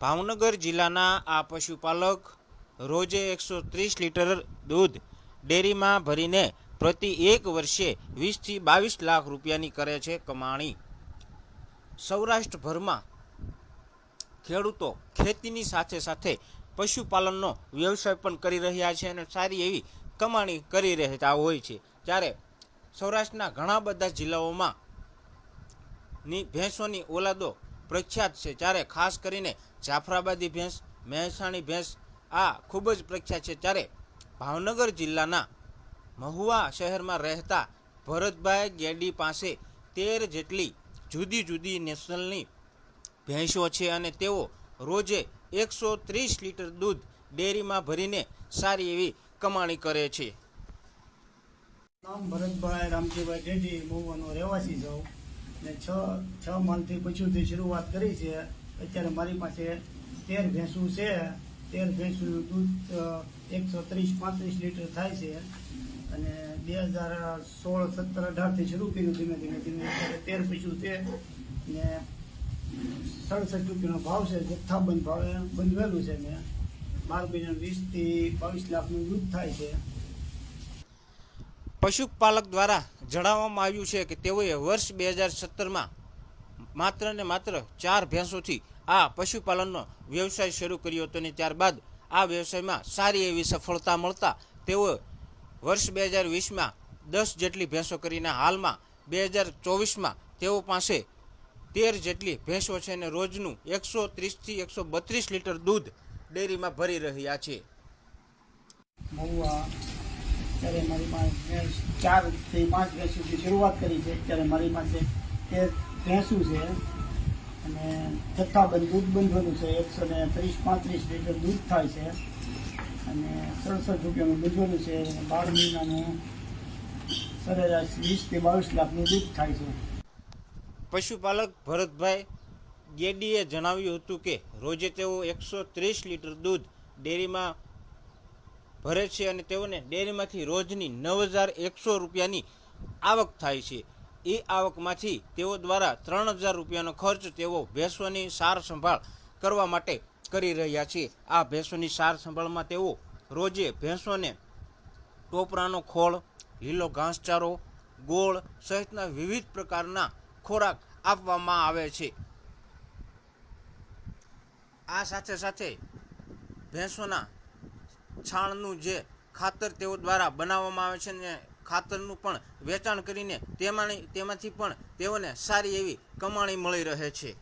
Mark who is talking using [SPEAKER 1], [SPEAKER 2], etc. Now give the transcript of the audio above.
[SPEAKER 1] ભાવનગર જિલ્લાના આ પશુપાલક રોજે 130 લીટર દૂધ ડેરીમાં ભરીને પ્રતિ એક વર્ષે 20 થી 22 લાખ રૂપિયાની કરે છે કમાણી। સૌરાષ્ટ્રભરમાં ખેડૂતો ખેતીની સાથે સાથે પશુપાલનનો વ્યવસાય પણ કરી રહ્યા છે અને સારી એવી કમાણી કરી રહેતા હોય છે। ત્યારે સૌરાષ્ટ્રના ઘણા બધા જિલ્લાઓમાં ભેંસોની ઓલાદો પ્રખ્યાત છે। ત્યારે ખાસ કરીને જાફરાબાદી ભેંસ, મહેસાણી ભેંસ આ ખૂબ જ પ્રખ્યાત છે। ત્યારે ભાવનગર જિલ્લાના મહુવા શહેરમાં રહેતા ભરતભાઈ ગેડી પાસે 13 જેટલી જુદી જુદી નેશનલની ભેંસો છે અને તેઓ રોજે 130 લીટર દૂધ ડેરીમાં ભરીને સારી એવી કમાણી કરે છે।
[SPEAKER 2] નામ ભરતભાઈ રામજીભાઈ ગેડી, મહુવાનો રહેવાસી છું ને છ મનથી પશુથી શરૂઆત કરી છે। અત્યારે મારી પાસે 13 ભેંસું છે। 13 ભેંસુનું દૂધ 130-35 લીટર થાય છે અને 2016-17-18થી શરૂ કર્યું ધીમે ધીમે અત્યારે 13 પશુ છે ને 67 રૂપિયાનો ભાવ છે। જથ્થાબંધ ભાવે બંધવેલું છે મેં। 12 મહિના 20 થી 22 લાખનું દૂધ થાય છે।
[SPEAKER 1] પશુપાલક દ્વારા જણાવવામાં આવ્યું છે કે તેઓએ વર્ષ 2017માં માત્ર ને માત્ર 4 ભેંસોથી આ પશુપાલનનો વ્યવસાય શરૂ કર્યો હતો અને ત્યારબાદ આ વ્યવસાયમાં સારી એવી સફળતા મળતા તેઓ વર્ષ 2020માં 10 જેટલી ભેંસો કરીને હાલમાં 2024માં તેઓ પાસે 13 જેટલી ભેંસો છે અને રોજનું 130 થી 132 લીટર દૂધ ડેરીમાં ભરી રહ્યા છે।
[SPEAKER 2] અત્યારે મારી પાસે 4 થી 5 ભેંસોથી શરૂઆત કરી છે। અત્યારે મારી પાસે 13 ભેંસું છે અને જથ્થાબંધ દૂધ બંધવાનું છે। 130-35 લીટર દૂધ થાય છે અને 67 રૂપિયાનું બંધવાનું છે। 12 મહિનાનું સરેરાશ 20 થી 22 લાખનું દૂધ થાય છે।
[SPEAKER 1] પશુપાલક ભરતભાઈ ગેડીએ જણાવ્યું હતું કે રોજે તેઓ 130 લીટર દૂધ ડેરીમાં ભરે છે અને તેઓને ડેરીમાંથી રોજની 9100 રૂપિયાની આવક થાય છે। એ આવકમાંથી તેઓ દ્વારા 3000 રૂપિયાનો ખર્ચ તેઓ ભેંસોની સાર સંભાળ કરવા માટે કરી રહ્યા છે। આ ભેંસોની સાર સંભાળમાં તેઓ રોજે ભેંસોને ટોપરાનો ખોળ, લીલો ઘાસચારો, ગોળ સહિતના વિવિધ પ્રકારના ખોરાક આપવામાં આવે છે। આ સાથે સાથે ભેંસોના છાણનું જે ખાતર તેઓ દ્વારા બનાવવામાં આવે છે અને ખાતરનું પણ વેચાણ કરીને તેમાંથી પણ તેઓને સારી એવી કમાણી મળી રહે છે।